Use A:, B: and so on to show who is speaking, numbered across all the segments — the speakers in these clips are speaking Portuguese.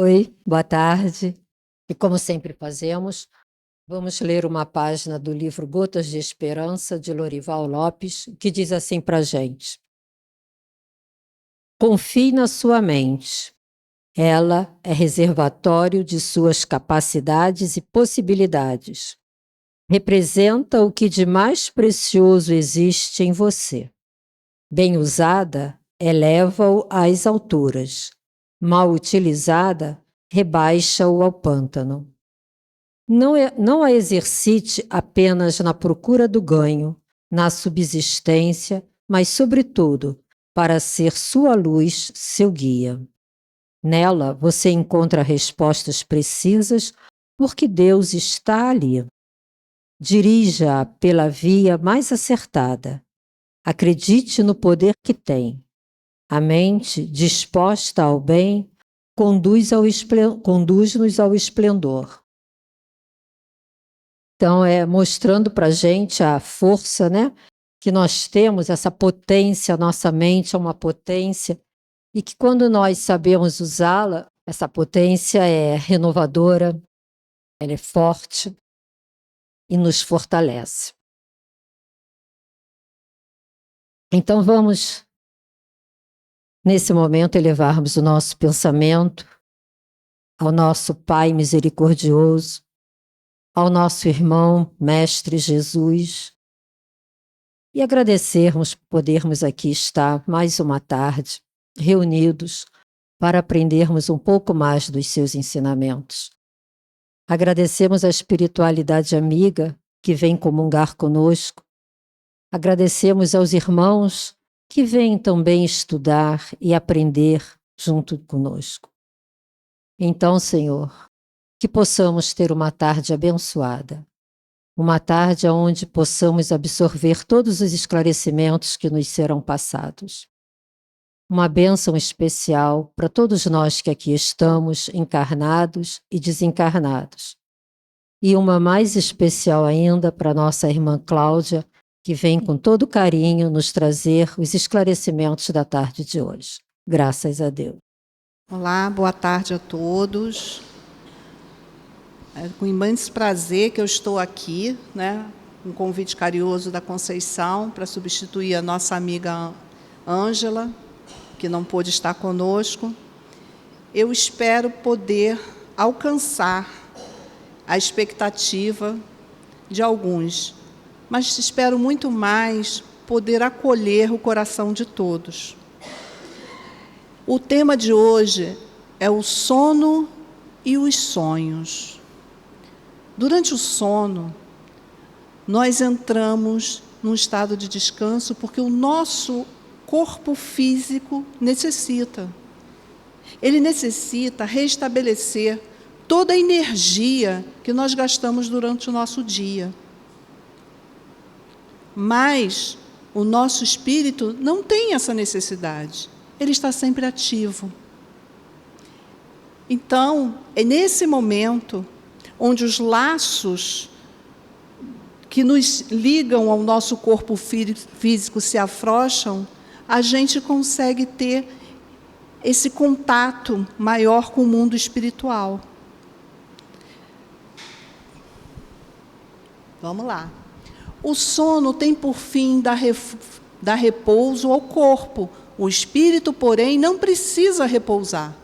A: Oi, boa tarde. E como sempre fazemos, vamos ler uma página do livro Gotas de Esperança, de Lorival Lopes, que diz assim para a gente: confie na sua mente. Ela é reservatório de suas capacidades e possibilidades. Representa o que de mais precioso existe em você. Bem usada, eleva-o às alturas. Mal utilizada, rebaixa-o ao pântano. Não a exercite apenas na procura do ganho, na subsistência, mas, sobretudo, para ser sua luz, seu guia. Nela você encontra respostas precisas porque Deus está ali. Dirija-a pela via mais acertada. Acredite no poder que tem. A mente, disposta ao bem, conduz-nos ao esplendor. Então, mostrando para a gente a força, né, que nós temos, essa potência, a nossa mente é uma potência, e que quando nós sabemos usá-la, essa potência é renovadora, ela é forte e nos fortalece. Então, vamos, nesse momento, elevarmos o nosso pensamento ao nosso Pai misericordioso, ao nosso irmão, Mestre Jesus, e agradecermos por podermos aqui estar mais uma tarde, reunidos, para aprendermos um pouco mais dos seus ensinamentos. Agradecemos a espiritualidade amiga que vem comungar conosco. Agradecemos aos irmãos que vêm também estudar e aprender junto conosco. Então, Senhor, que possamos ter uma tarde abençoada, uma tarde onde possamos absorver todos os esclarecimentos que nos serão passados. Uma bênção especial para todos nós que aqui estamos, encarnados e desencarnados. E uma mais especial ainda para nossa irmã Cláudia, que vem com todo carinho nos trazer os esclarecimentos da tarde de hoje. Graças a Deus.
B: Olá, boa tarde a todos. É com imenso prazer que eu estou aqui, né, um convite carinhoso da Conceição para substituir a nossa amiga Ângela, que não pôde estar conosco. Eu espero poder alcançar a expectativa de alguns, mas espero muito mais poder acolher o coração de todos. O tema de hoje é o sono e os sonhos. Durante o sono, nós entramos num estado de descanso porque o nosso corpo físico necessita. Ele necessita restabelecer toda a energia que nós gastamos durante o nosso dia. Mas o nosso espírito não tem essa necessidade. Ele está sempre ativo. Então, é nesse momento onde os laços que nos ligam ao nosso corpo físico se afrouxam, a gente consegue ter esse contato maior com o mundo espiritual. Vamos lá. O sono tem por fim dar repouso ao corpo. O espírito, porém, não precisa repousar.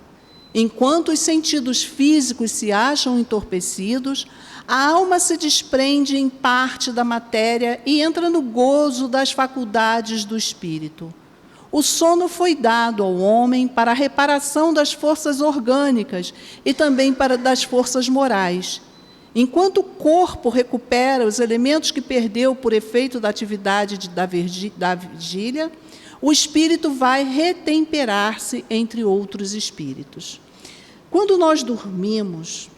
B: Enquanto os sentidos físicos se acham entorpecidos, a alma se desprende em parte da matéria e entra no gozo das faculdades do espírito. O sono foi dado ao homem para a reparação das forças orgânicas e também das forças morais. Enquanto o corpo recupera os elementos que perdeu por efeito da atividade da vigília, o espírito vai retemperar-se entre outros espíritos. Quando nós dormimos,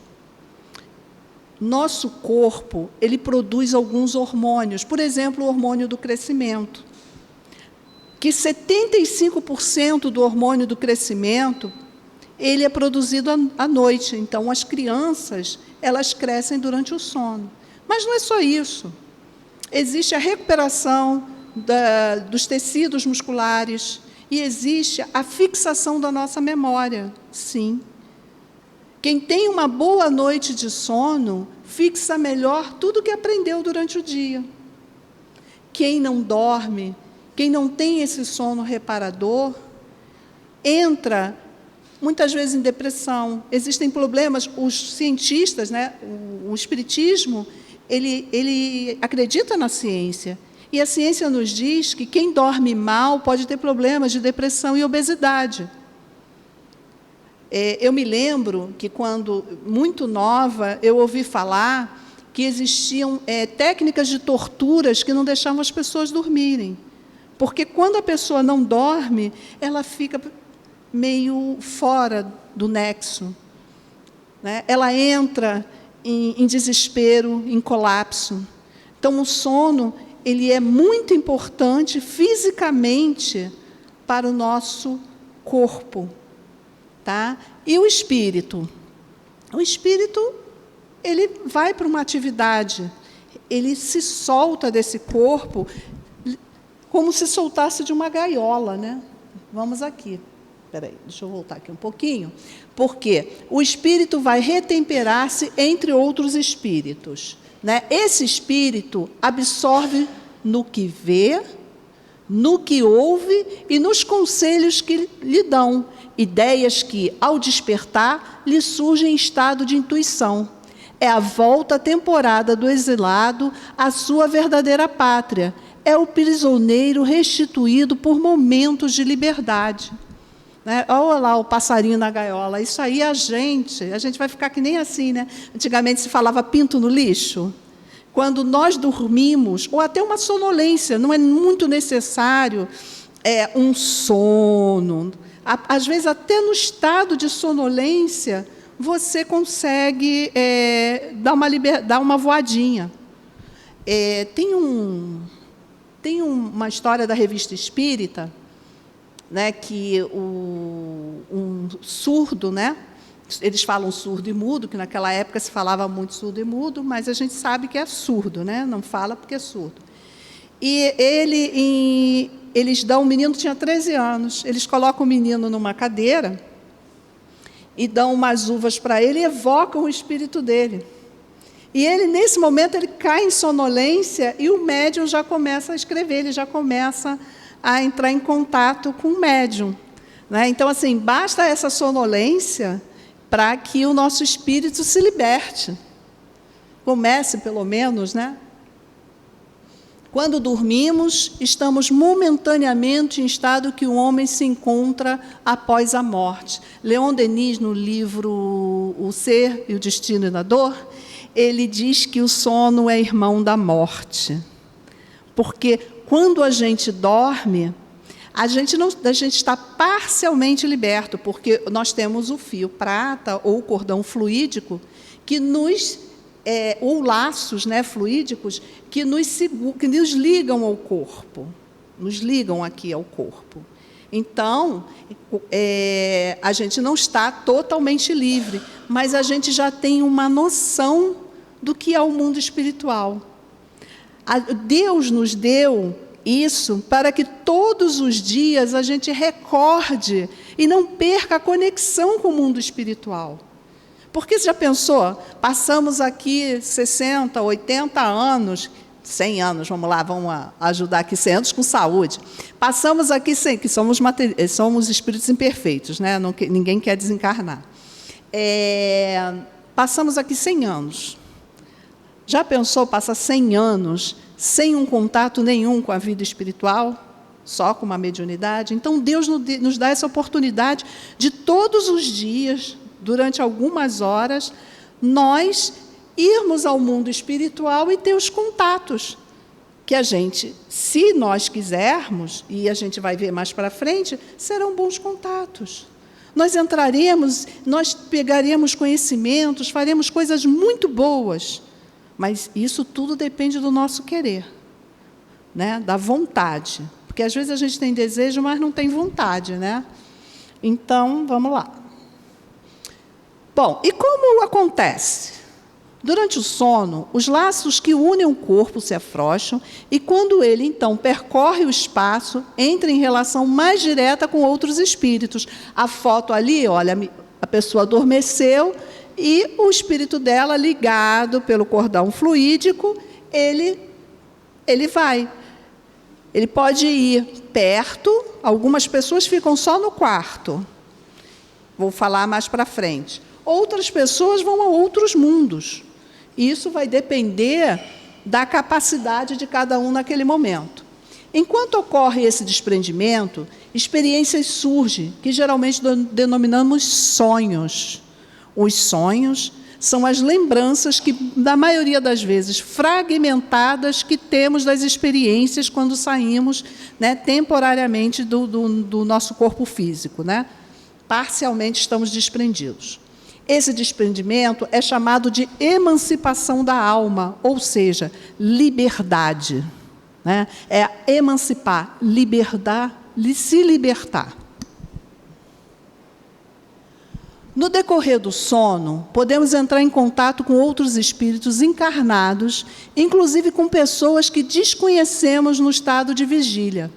B: nosso corpo ele produz alguns hormônios, por exemplo, o hormônio do crescimento, que 75% do hormônio do crescimento ele é produzido à noite. Então, as crianças elas crescem durante o sono. Mas não é só isso. Existe a recuperação dos tecidos musculares e existe a fixação da nossa memória, sim. Quem tem uma boa noite de sono, fixa melhor tudo que aprendeu durante o dia. Quem não dorme, quem não tem esse sono reparador, entra muitas vezes em depressão. Existem problemas, os cientistas, né, o espiritismo, ele acredita na ciência. E a ciência nos diz que quem dorme mal pode ter problemas de depressão e obesidade. Eu me lembro que, quando muito nova, eu ouvi falar que existiam técnicas de torturas que não deixavam as pessoas dormirem. Porque, quando a pessoa não dorme, ela fica meio fora do nexo, né? Ela entra em desespero, em colapso. Então, o sono ele é muito importante fisicamente para o nosso corpo. Tá? E o espírito? O espírito, ele vai para uma atividade, ele se solta desse corpo como se soltasse de uma gaiola, né? Vamos aqui. Espera aí, deixa eu voltar aqui um pouquinho. Porque o espírito vai retemperar-se entre outros espíritos, né? Esse espírito absorve no que vê, no que ouve e nos conselhos que lhe dão, ideias que, ao despertar, lhe surgem em estado de intuição. É a volta temporada do exilado à sua verdadeira pátria. É o prisioneiro restituído por momentos de liberdade. Né? Olha lá o passarinho na gaiola. Isso aí a gente vai ficar que nem assim, né? Antigamente se falava pinto no lixo. Quando nós dormimos, ou até uma sonolência, não é muito necessário um sono. Às vezes, até no estado de sonolência, você consegue dar uma voadinha. Tem uma história da Revista Espírita, né, que um surdo, né, eles falam surdo e mudo, que naquela época se falava muito surdo e mudo, mas a gente sabe que é surdo, né? Não fala porque é surdo. E eles dão, o menino tinha 13 anos, eles colocam o menino numa cadeira e dão umas uvas para ele e evocam o espírito dele. E ele, nesse momento, ele cai em sonolência e o médium já começa a escrever, ele já começa a entrar em contato com o médium. Né? Então, assim, basta essa sonolência para que o nosso espírito se liberte. Comece, pelo menos, né? Quando dormimos, estamos momentaneamente em estado que o homem se encontra após a morte. Leon Denis, no livro O Ser e o Destino da Dor, ele diz que o sono é irmão da morte. Porque quando a gente dorme, a gente está parcialmente liberto, porque nós temos o fio prata ou o cordão fluídico, que ou laços, né, fluídicos, que nos ligam ao corpo, nos ligam aqui ao corpo. Então, a gente não está totalmente livre, mas a gente já tem uma noção do que é o mundo espiritual. Deus nos deu isso para que todos os dias a gente recorde e não perca a conexão com o mundo espiritual. Porque você já pensou? Passamos aqui 60, 80 anos, 100 anos, vamos ajudar aqui 100 anos com saúde. Passamos aqui, que somos espíritos imperfeitos, né? Ninguém quer desencarnar. Passamos aqui 100 anos. Já pensou passar 100 anos sem um contato nenhum com a vida espiritual, só com uma mediunidade? Então, Deus nos dá essa oportunidade de todos os dias, durante algumas horas, nós irmos ao mundo espiritual e ter os contatos que a gente, se nós quisermos, e a gente vai ver mais para frente, serão bons contatos. Nós entraremos, nós pegaremos conhecimentos, faremos coisas muito boas. Mas isso tudo depende do nosso querer, né? Da vontade. Porque, às vezes, a gente tem desejo, mas não tem vontade, né? Então, vamos lá. Bom, e como acontece? Durante o sono, os laços que unem o corpo se afrouxam e, quando ele, então, percorre o espaço, entra em relação mais direta com outros espíritos. A foto ali, olha, a pessoa adormeceu E o espírito dela, ligado pelo cordão fluídico, ele vai. Ele pode ir perto, algumas pessoas ficam só no quarto. Vou falar mais para frente. Outras pessoas vão a outros mundos. Isso vai depender da capacidade de cada um naquele momento. Enquanto ocorre esse desprendimento, experiências surgem, que geralmente denominamos sonhos. Os sonhos são as lembranças que, na maioria das vezes, fragmentadas, que temos das experiências quando saímos, né, temporariamente do nosso corpo físico, né? Parcialmente estamos desprendidos. Esse desprendimento é chamado de emancipação da alma, ou seja, liberdade, né? É emancipar, se libertar. No decorrer do sono, podemos entrar em contato com outros espíritos encarnados, inclusive com pessoas que desconhecemos no estado de vigília.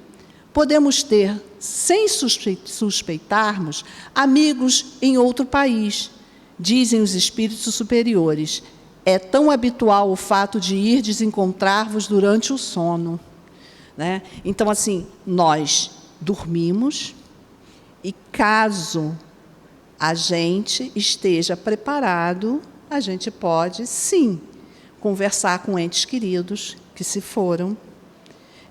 B: Podemos ter, sem suspeitarmos, amigos em outro país. Dizem os espíritos superiores, é tão habitual o fato de irdes encontrar-vos durante o sono, né? Então, assim, nós dormimos e, caso a gente esteja preparado, a gente pode, sim, conversar com entes queridos que se foram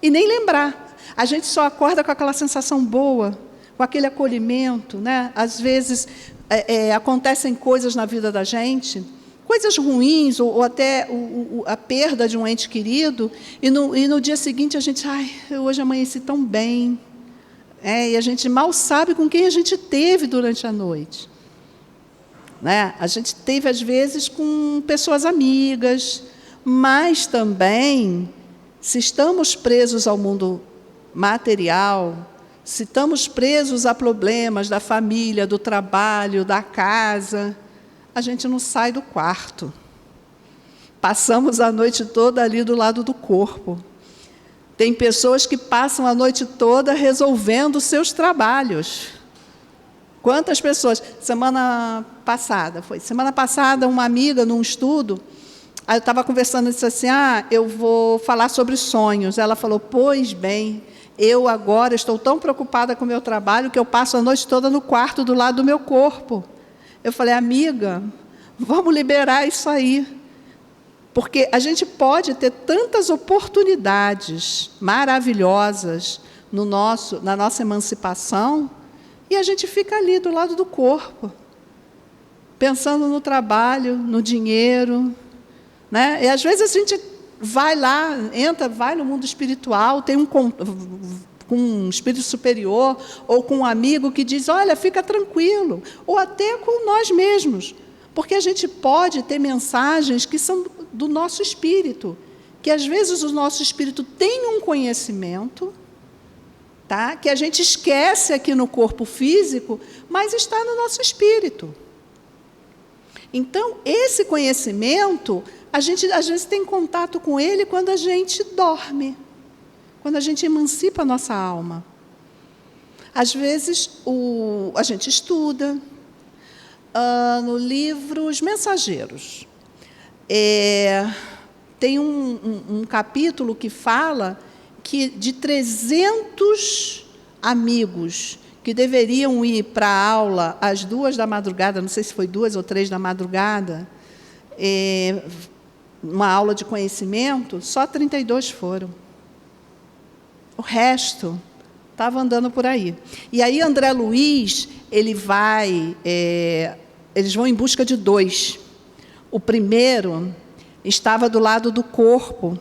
B: e nem lembrar. A gente só acorda com aquela sensação boa, com aquele acolhimento, né? Às vezes acontecem coisas na vida da gente, coisas ruins, ou até a perda de um ente querido, e no dia seguinte a gente, hoje amanheci tão bem. E a gente mal sabe com quem a gente teve durante a noite, né? A gente teve, às vezes, com pessoas amigas, mas também, se estamos presos ao mundo material, se estamos presos a problemas da família, do trabalho, da casa, a gente não sai do quarto. Passamos a noite toda ali do lado do corpo. Tem pessoas que passam a noite toda resolvendo seus trabalhos. Quantas pessoas? Semana passada, uma amiga, num estudo, aí eu estava conversando e disse assim, eu vou falar sobre sonhos. Ela falou, pois bem, eu agora estou tão preocupada com o meu trabalho que eu passo a noite toda no quarto do lado do meu corpo. Eu falei, amiga, vamos liberar isso aí. Porque a gente pode ter tantas oportunidades maravilhosas na nossa emancipação, e a gente fica ali do lado do corpo, pensando no trabalho, no dinheiro, né? E às vezes a gente vai lá, vai no mundo espiritual, tem com um espírito superior, ou com um amigo que diz, olha, fica tranquilo, ou até com nós mesmos. Porque a gente pode ter mensagens que são do nosso espírito, que às vezes o nosso espírito tem um conhecimento, tá? Que a gente esquece aqui no corpo físico, mas está no nosso espírito. Então, esse conhecimento, a gente às vezes tem contato com ele quando a gente dorme, quando a gente emancipa a nossa alma. Às vezes, a gente estuda, no livro Os Mensageiros. Tem um capítulo que fala que de 300 amigos que deveriam ir para a aula às 2 da madrugada, não sei se foi 2 ou 3 da madrugada, uma aula de conhecimento, só 32 foram. O resto estava andando por aí. E aí André Luiz, eles vão em busca de 2. O primeiro estava do lado do corpo,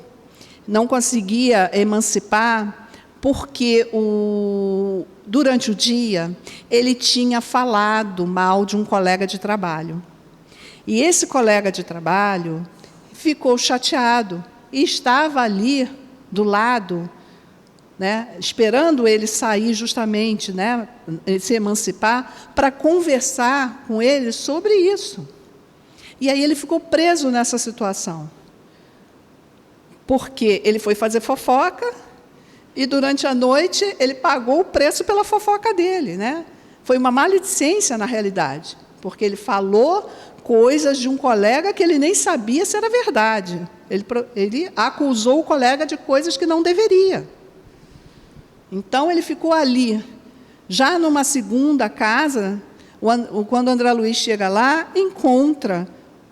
B: não conseguia emancipar, porque durante o dia ele tinha falado mal de um colega de trabalho. E esse colega de trabalho ficou chateado e estava ali do lado, né, esperando ele sair justamente, né, se emancipar, para conversar com ele sobre isso. E aí ele ficou preso nessa situação, porque ele foi fazer fofoca e, durante a noite, ele pagou o preço pela fofoca dele, né? Foi uma maledicência, na realidade. porque ele falou coisas de um colega que ele nem sabia se era verdade. Ele acusou o colega de coisas que não deveria. Então, ele ficou ali. Já numa segunda casa, quando o André Luiz chega lá, encontra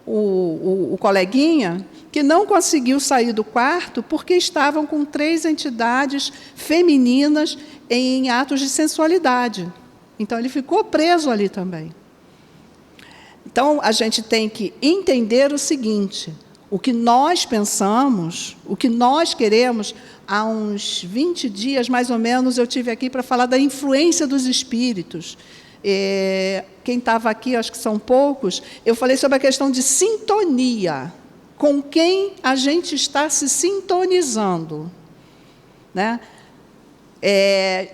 B: o coleguinha que não conseguiu sair do quarto porque estavam com 3 entidades femininas em atos de sensualidade. Então, ele ficou preso ali também. Então, a gente tem que entender o seguinte: o que nós pensamos, o que nós queremos. Há uns 20 dias, mais ou menos, eu estive aqui para falar da influência dos espíritos. Quem estava aqui, acho que são poucos, eu falei sobre a questão de sintonia. Com quem a gente está se sintonizando, né?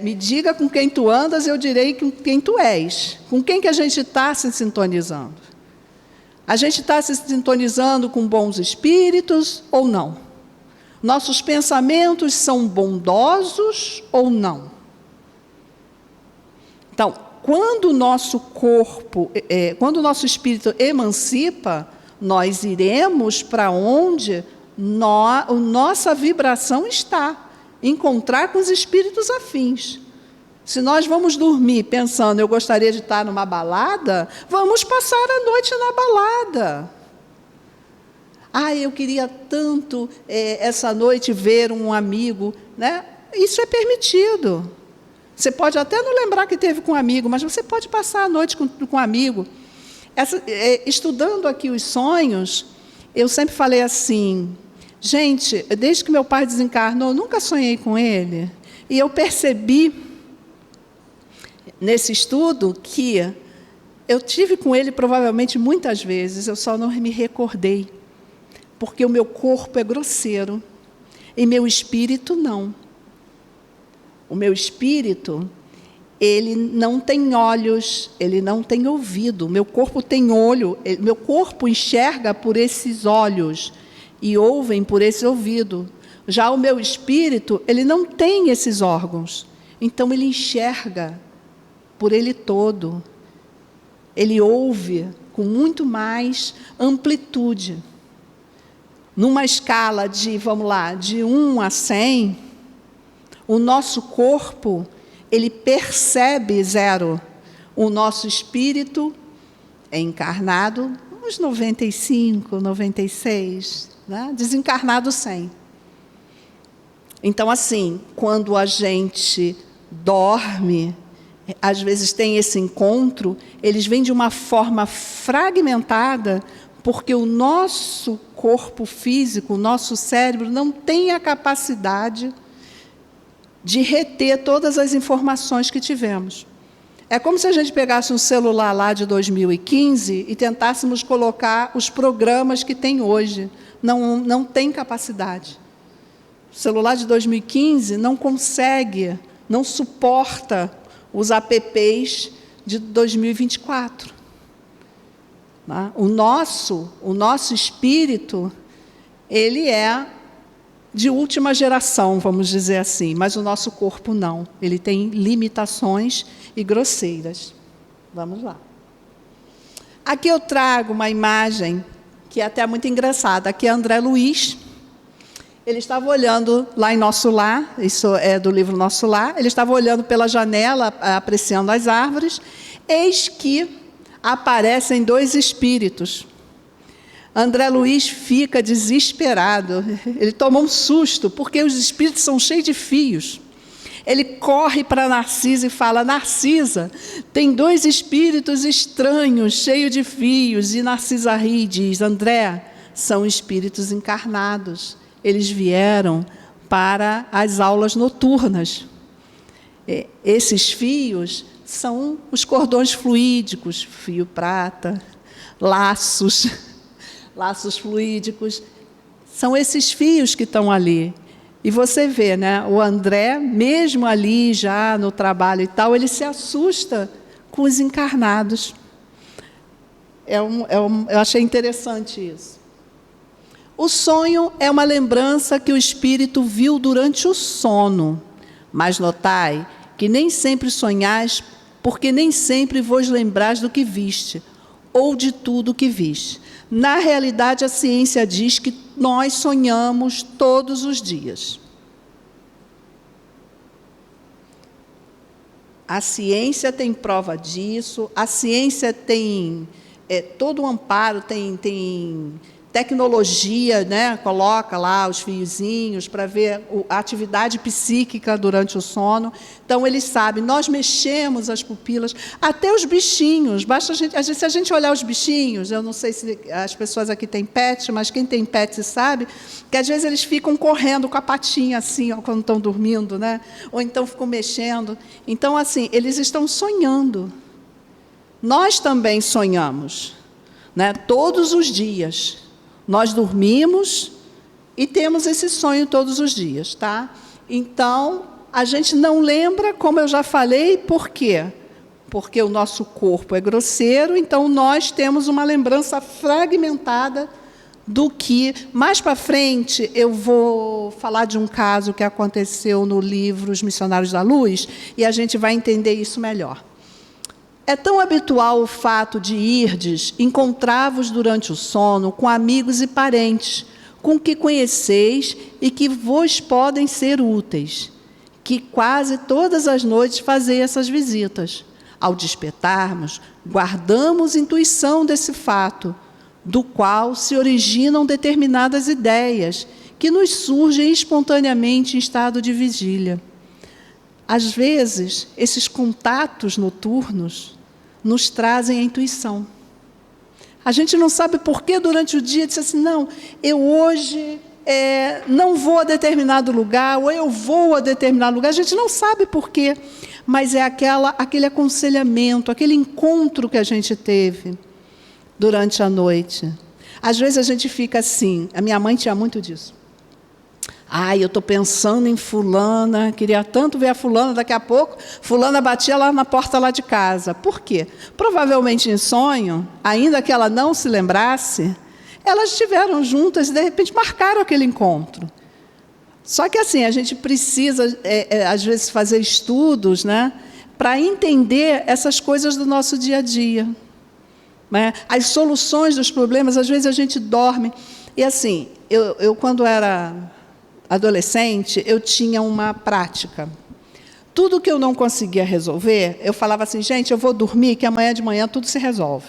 B: Me diga com quem tu andas, eu direi com quem tu és. Com quem que a gente está se sintonizando? A gente está se sintonizando com bons espíritos ou não? Nossos pensamentos são bondosos ou não? Então, quando o nosso corpo, quando o nosso espírito emancipa, nós iremos para onde nossa vibração está, encontrar com os espíritos afins. Se nós vamos dormir pensando, eu gostaria de estar numa balada, vamos passar a noite na balada. Eu queria tanto essa noite ver um amigo, né? Isso é permitido. Você pode até não lembrar que teve com um amigo, mas você pode passar a noite com um amigo. Estudando aqui os sonhos, eu sempre falei assim, gente, desde que meu pai desencarnou, eu nunca sonhei com ele. E eu percebi, nesse estudo, que eu tive com ele provavelmente muitas vezes, eu só não me recordei. Porque o meu corpo é grosseiro e meu espírito não. O meu espírito, ele não tem olhos, ele não tem ouvido. O meu corpo tem olho, meu corpo enxerga por esses olhos e ouvem por esse ouvido. Já o meu espírito, ele não tem esses órgãos. Então, ele enxerga por ele todo. Ele ouve com muito mais amplitude. Numa escala de, vamos lá, de 1 a 100, o nosso corpo, ele percebe 0. O nosso espírito é encarnado uns 95, 96, né? Desencarnado 100. Então, assim, quando a gente dorme, às vezes tem esse encontro, eles vêm de uma forma fragmentada, porque o nosso corpo físico, o nosso cérebro, não tem a capacidade de reter todas as informações que tivemos. É como se a gente pegasse um celular lá de 2015 e tentássemos colocar os programas que tem hoje. Não tem capacidade. O celular de 2015 não consegue, não suporta os apps de 2024. O nosso espírito, ele é de última geração, vamos dizer assim, mas o nosso corpo não. Ele tem limitações e grosseiras. Vamos lá. Aqui eu trago uma imagem que é até muito engraçada. Aqui é André Luiz. Ele estava olhando lá em Nosso Lar, isso é do livro Nosso Lar, ele estava olhando pela janela, apreciando as árvores, eis que aparecem 2 espíritos. André Luiz fica desesperado, ele toma um susto, porque os espíritos são cheios de fios. Ele corre para Narcisa e fala, Narcisa, tem 2 espíritos estranhos, cheios de fios. E Narcisa ri e diz, André, são espíritos encarnados. Eles vieram para as aulas noturnas. Esses fios são os cordões fluídicos, fio prata, laços fluídicos. São esses fios que estão ali. E você vê, né, o André, mesmo ali já no trabalho e tal, ele se assusta com os encarnados. Eu achei interessante isso. O sonho é uma lembrança que o espírito viu durante o sono. Mas notai que nem sempre sonhais, porque nem sempre vos lembrais do que viste. ou de tudo que viste. Na realidade, a ciência diz que nós sonhamos todos os dias. A ciência tem prova disso, a ciência tem todo o amparo, tem tecnologia, né? Coloca lá os fiozinhos para ver a atividade psíquica durante o sono. Então, eles sabem, nós mexemos as pupilas, até os bichinhos. Basta se a gente olhar os bichinhos, eu não sei se as pessoas aqui têm pet, mas quem tem pet sabe que, às vezes, eles ficam correndo com a patinha assim, ó, quando estão dormindo, né? Ou então ficam mexendo. Então, assim, eles estão sonhando. Nós também sonhamos, né? Todos os dias. Nós dormimos e temos esse sonho todos os dias, tá? Então, a gente não lembra, como eu já falei, por quê? Porque o nosso corpo é grosseiro, então nós temos uma lembrança fragmentada do que... Mais para frente, eu vou falar de um caso que aconteceu no livro Os Missionários da Luz, e a gente vai entender isso melhor. É tão habitual o fato de irdes encontrar-vos durante o sono com amigos e parentes, com que conheceis e que vos podem ser úteis, que quase todas as noites fazei essas visitas. Ao despertarmos, guardamos intuição desse fato, do qual se originam determinadas ideias, que nos surgem espontaneamente em estado de vigília. Às vezes, esses contatos noturnos nos trazem a intuição. A gente não sabe por que durante o dia disse assim, não, eu hoje não vou a determinado lugar, ou eu vou a determinado lugar. A gente não sabe por quê, mas é aquele aconselhamento, aquele encontro que a gente teve durante a noite. Às vezes a gente fica assim, a minha mãe tinha muito disso. Ai, eu estou pensando em fulana, queria tanto ver a fulana, daqui a pouco, fulana batia lá na porta lá de casa. Por quê? Provavelmente em sonho, ainda que ela não se lembrasse, elas estiveram juntas e, de repente, marcaram aquele encontro. Só que, assim, a gente precisa, às vezes, fazer estudos, né, para entender essas coisas do nosso dia a dia. Né? As soluções dos problemas, às vezes, a gente dorme. E, assim, eu quando era adolescente, eu tinha uma prática. Tudo que eu não conseguia resolver, eu falava assim, gente, eu vou dormir, que amanhã de manhã tudo se resolve.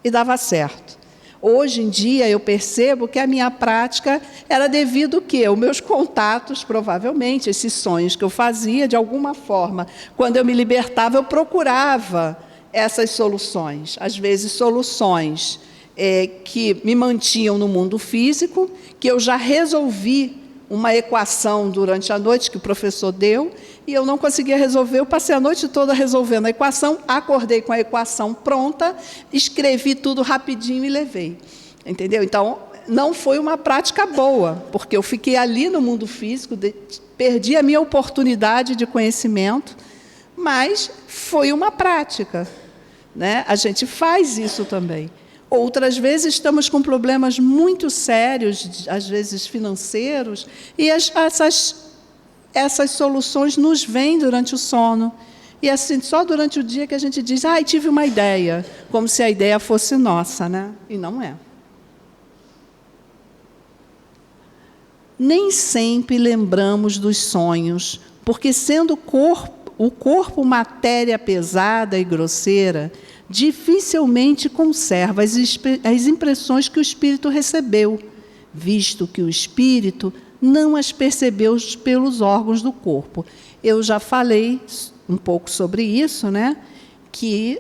B: E dava certo. Hoje em dia, eu percebo que a minha prática era devido ao quê? Os meus contatos, provavelmente, esses sonhos que eu fazia, de alguma forma, quando eu me libertava, eu procurava essas soluções. Às vezes, soluções que me mantinham no mundo físico, que eu já resolvi uma equação durante a noite que o professor deu, e eu não conseguia resolver, eu passei a noite toda resolvendo a equação, acordei com a equação pronta, escrevi tudo rapidinho e levei. Entendeu? Então, não foi uma prática boa, porque eu fiquei ali no mundo físico, perdi a minha oportunidade de conhecimento, mas foi uma prática. Né? A gente faz isso também. Outras vezes estamos com problemas muito sérios, às vezes financeiros, e essas soluções nos vêm durante o sono. E assim, só durante o dia que a gente diz, tive uma ideia, como se a ideia fosse nossa, né? E não é. Nem sempre lembramos dos sonhos, porque sendo o corpo matéria pesada e grosseira, dificilmente conserva as impressões que o espírito recebeu, visto que o espírito não as percebeu pelos órgãos do corpo. Eu já falei um pouco sobre isso, né? Que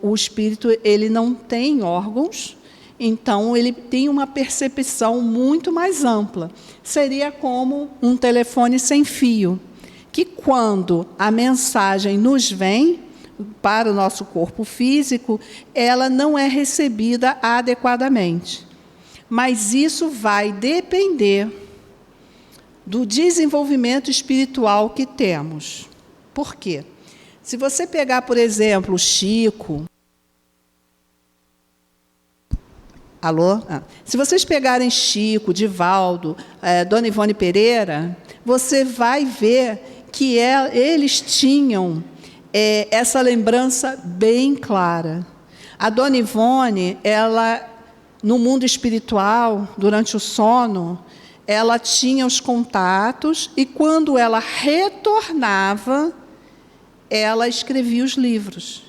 B: o espírito, ele não tem órgãos, então ele tem uma percepção muito mais ampla. Seria como um telefone sem fio, que quando a mensagem nos vem para o nosso corpo físico, ela não é recebida adequadamente. Mas isso vai depender do desenvolvimento espiritual que temos. Por quê? Se você pegar, por exemplo, o Chico... Alô? Se vocês pegarem Chico, Divaldo, Dona Ivone Pereira, você vai ver que eles tinham essa lembrança bem clara. A Dona Ivone, ela, no mundo espiritual, durante o sono, ela tinha os contatos e, quando ela retornava, ela escrevia os livros.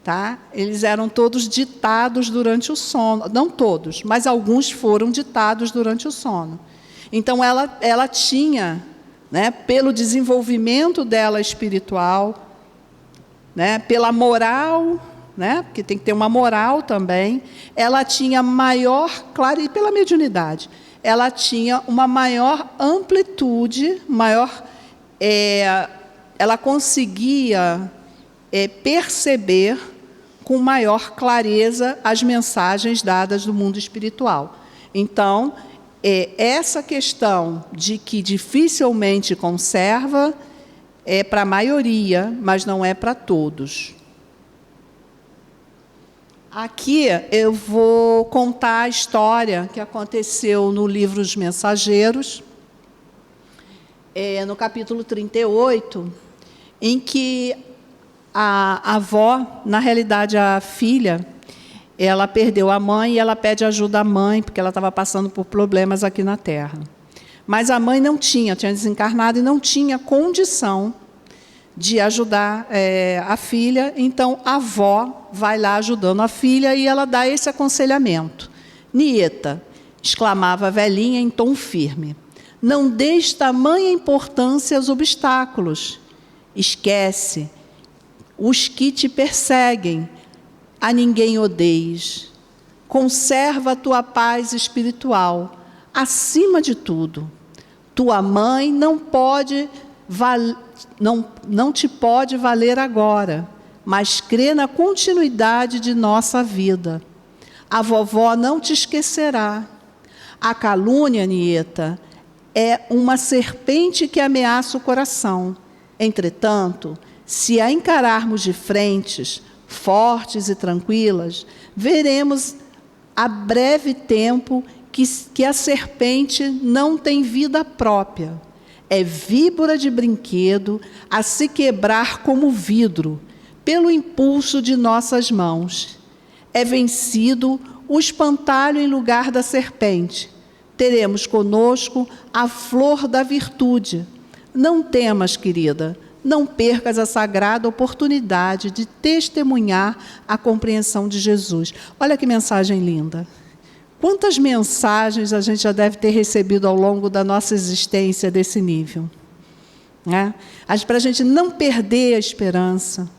B: Tá? Eles eram todos ditados durante o sono. Não todos, mas alguns foram ditados durante o sono. Então, ela tinha, né, pelo desenvolvimento dela espiritual, né, pela moral, né, porque tem que ter uma moral também, ela tinha maior clareza, pela mediunidade, ela tinha uma maior amplitude, ela conseguia perceber com maior clareza as mensagens dadas do mundo espiritual. Então, essa questão de que dificilmente conserva é para a maioria, mas não é para todos. Aqui eu vou contar a história que aconteceu no livro Os Mensageiros, no capítulo 38, em que a avó, na realidade a filha, ela perdeu a mãe e ela pede ajuda à mãe, porque ela estava passando por problemas aqui na Terra. Mas a mãe não tinha desencarnado e não tinha condição de ajudar a filha, então a avó vai lá ajudando a filha e ela dá esse aconselhamento. Nieta, exclamava a velhinha em tom firme, não deis tamanha importância aos obstáculos. Esquece os que te perseguem, a ninguém odeies. Conserva a tua paz espiritual, acima de tudo. Tua mãe não te pode valer agora, mas crê na continuidade de nossa vida. A vovó não te esquecerá. A calúnia, Nieta, é uma serpente que ameaça o coração. Entretanto, se a encararmos de frente, fortes e tranquilas, veremos a breve tempo que a serpente não tem vida própria. É víbora de brinquedo a se quebrar como vidro, pelo impulso de nossas mãos. É vencido o espantalho em lugar da serpente. Teremos conosco a flor da virtude. Não temas, querida, não percas a sagrada oportunidade de testemunhar a compreensão de Jesus. Olha que mensagem linda. Quantas mensagens a gente já deve ter recebido ao longo da nossa existência desse nível, né? Para a gente não perder a esperança,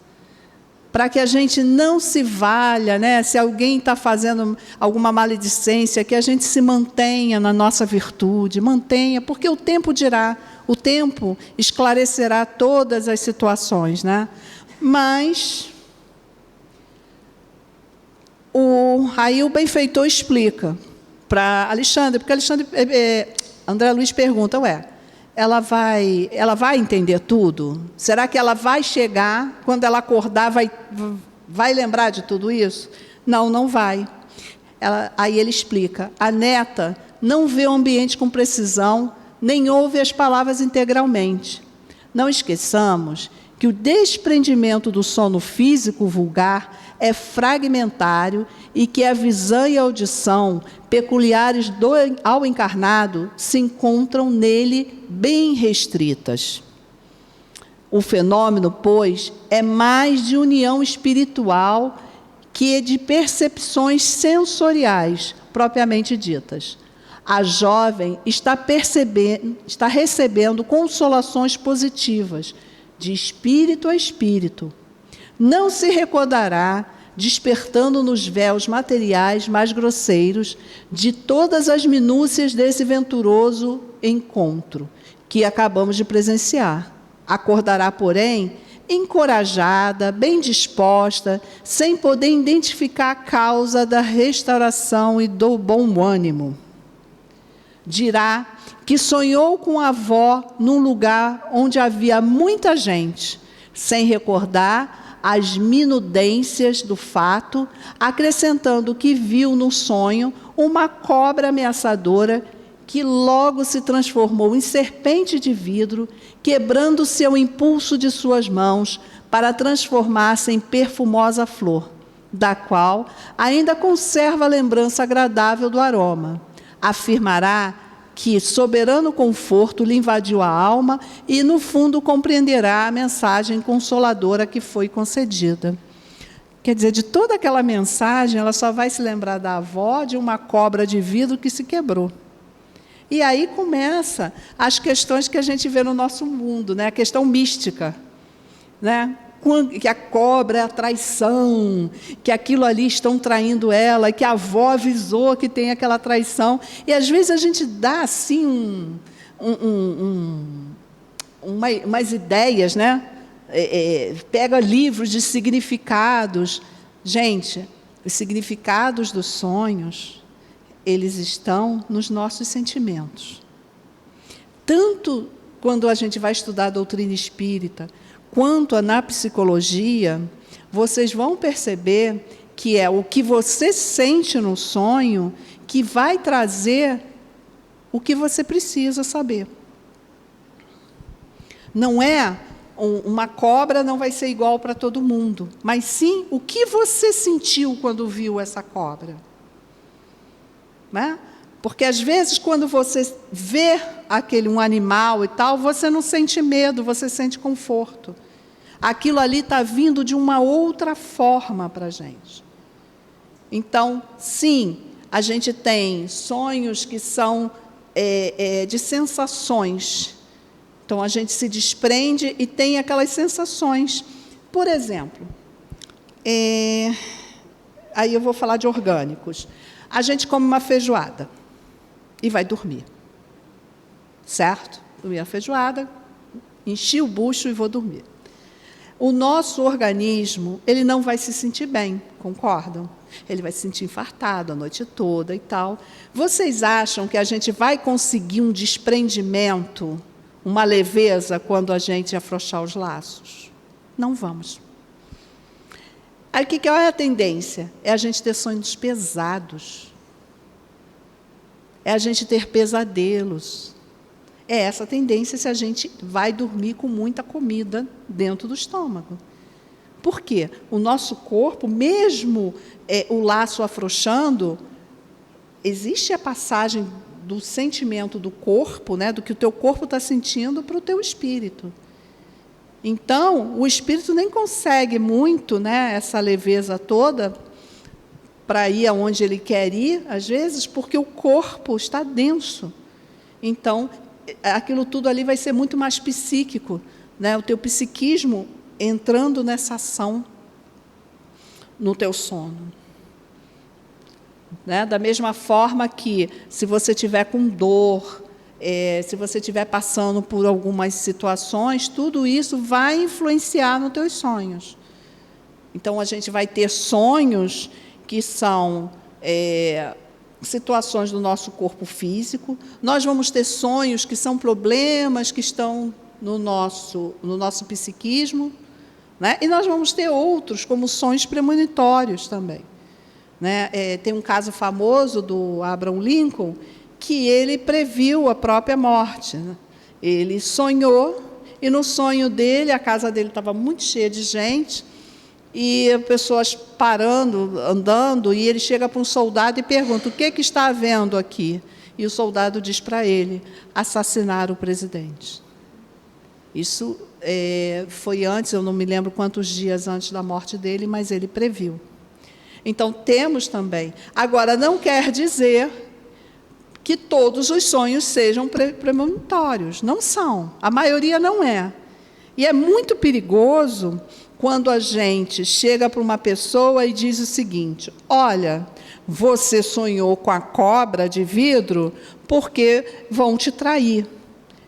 B: para que a gente não se valha, né? Se alguém está fazendo alguma maledicência, que a gente se mantenha na nossa virtude, mantenha, porque o tempo dirá, o tempo esclarecerá todas as situações, né? Mas aí o benfeitor explica para Alexandre, porque André Luiz pergunta, ela vai entender tudo? Será que ela vai chegar, quando ela acordar, vai lembrar de tudo isso? Não, não vai. Aí ele explica, a neta não vê o ambiente com precisão, nem ouve as palavras integralmente. Não esqueçamos que o desprendimento do sono físico vulgar é fragmentário e que a visão e a audição, peculiares ao encarnado, se encontram nele bem restritas. O fenômeno, pois, é mais de união espiritual que de percepções sensoriais, propriamente ditas. A jovem está recebendo consolações positivas, de espírito a espírito. Não se recordará, despertando nos véus materiais mais grosseiros, de todas as minúcias desse venturoso encontro que acabamos de presenciar. Acordará, porém, encorajada, bem disposta, sem poder identificar a causa da restauração e do bom ânimo. Dirá que sonhou com a avó num lugar onde havia muita gente, sem recordar as minudências do fato, acrescentando que viu no sonho uma cobra ameaçadora que logo se transformou em serpente de vidro, quebrando-se ao impulso de suas mãos para transformar-se em perfumosa flor. da qual ainda conserva a lembrança agradável do aroma. Afirmará que soberano conforto lhe invadiu a alma e, no fundo, compreenderá a mensagem consoladora que foi concedida. Quer dizer, de toda aquela mensagem, ela só vai se lembrar da avó de uma cobra de vidro que se quebrou. E aí começa as questões que a gente vê no nosso mundo, né? A questão mística, né? Que a cobra é a traição, que aquilo ali estão traindo ela, que a avó avisou que tem aquela traição. E, às vezes, a gente dá, assim, umas ideias, né? Pega livros de significados. Gente, os significados dos sonhos, eles estão nos nossos sentimentos. Tanto quando a gente vai estudar a doutrina espírita, quanto na psicologia, vocês vão perceber que é o que você sente no sonho que vai trazer o que você precisa saber. Não é uma cobra, não vai ser igual para todo mundo, mas sim o que você sentiu quando viu essa cobra. Né? Porque, às vezes, quando você vê um animal e tal, você não sente medo, você sente conforto. Aquilo ali está vindo de uma outra forma para a gente. Então, sim, a gente tem sonhos que são de sensações. Então, a gente se desprende e tem aquelas sensações. Por exemplo, aí eu vou falar de orgânicos. A gente come uma feijoada e vai dormir. Certo? Comi a feijoada, enchi o bucho e vou dormir. O nosso organismo, ele não vai se sentir bem, concordam? Ele vai se sentir infartado a noite toda e tal. Vocês acham que a gente vai conseguir um desprendimento, uma leveza, quando a gente afrouxar os laços? Não vamos. Aí, qual é a tendência? É a gente ter sonhos pesados. É a gente ter pesadelos. É essa a tendência se a gente vai dormir com muita comida dentro do estômago. Por quê? O nosso corpo, mesmo o laço afrouxando, existe a passagem do sentimento do corpo, né, do que o teu corpo está sentindo, para o teu espírito. Então, o espírito nem consegue muito, né, essa leveza toda para ir aonde ele quer ir, às vezes, porque o corpo está denso. Então, aquilo tudo ali vai ser muito mais psíquico, né? O teu psiquismo entrando nessa ação no teu sono. Né? Da mesma forma que, se você estiver com dor, se você estiver passando por algumas situações, tudo isso vai influenciar nos teus sonhos. Então, a gente vai ter sonhos que são situações do nosso corpo físico, nós vamos ter sonhos que são problemas que estão no nosso psiquismo, né? E nós vamos ter outros, como sonhos premonitórios também. Né? Tem um caso famoso do Abraham Lincoln, que ele previu a própria morte. Né? Ele sonhou, e no sonho dele, a casa dele estava muito cheia de gente, e pessoas parando, andando, e ele chega para um soldado e pergunta: o que está havendo aqui? E o soldado diz para ele: assassinar o presidente. Isso foi antes, eu não me lembro quantos dias antes da morte dele, mas ele previu. Então, temos também. Agora, não quer dizer que todos os sonhos sejam premonitórios. Não são. A maioria não é. E é muito perigoso quando a gente chega para uma pessoa e diz o seguinte: olha, você sonhou com a cobra de vidro porque vão te trair.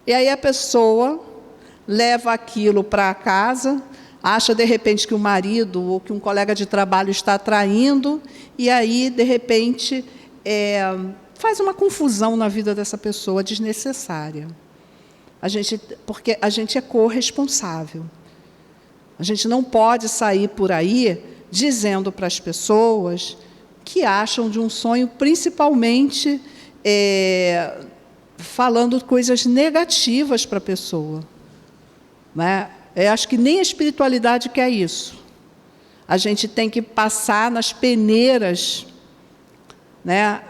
B: E aí a pessoa leva aquilo para casa, acha, de repente, que o marido ou que um colega de trabalho está traindo, e aí, de repente, faz uma confusão na vida dessa pessoa desnecessária. Porque a gente é corresponsável. A gente não pode sair por aí dizendo para as pessoas que acham de um sonho, principalmente falando coisas negativas para a pessoa. Né? Eu acho que nem a espiritualidade quer isso. a gente tem que passar nas peneiras, né?